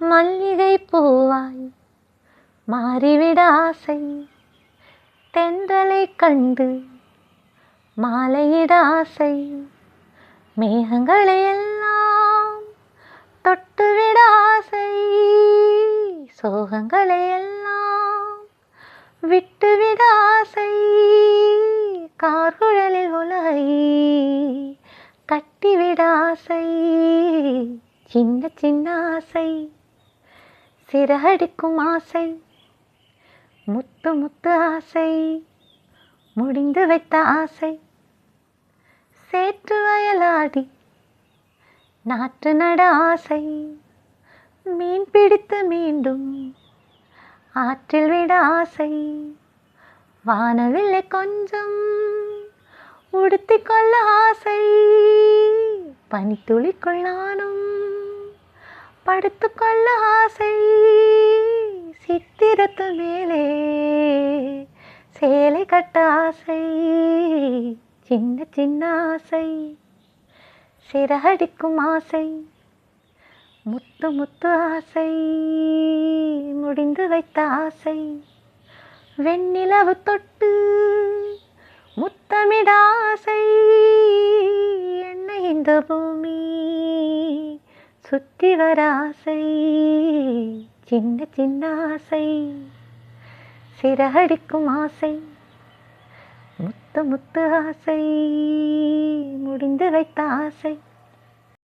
மல்லிகை பூவாய் மாறிவிட ஆசை, தென்றலை கண்டு மாலையிட ஆசை, மேகங்களை எல்லாம் தொட்டுவிட ஆசை, சோகங்களை எல்லாம் விட்டுவிட ஆசை, கார்குழலில் உலகை கட்டிவிட ஆசை, சின்ன சின்ன ஆசை, சிறகடிக்கும் ஆசை, முத்து முத்து ஆசை, முடிந்து வைத்த ஆசை, சேற்று வயலாடி நாற்று நட ஆசை, மீன் பிடித்து மீண்டும் ஆற்றில் விட ஆசை, வானவில்லை கொஞ்சம் உடுத்திக் கொள்ள ஆசை, பனித்துளிக்குள் நானும் படுத்துக்கொள்ள ஆசை, சித்திரத்து மேலே சேலை கட்ட ஆசை, சின்ன சின்ன ஆசை, சிறகடிக்கும் ஆசை, முத்து முத்து ஆசை, முடிந்து வைத்த ஆசை, வெண்ணிலவு தொட்டு முத்தமிட ஆசை, என்னை இந்த பூமி சுத்தி வர ஆசை, சின்ன சின்ன ஆசை, சிறகடிக்கும் ஆசை, முத்து முத்து ஆசை, முடிந்து வைத்த ஆசை.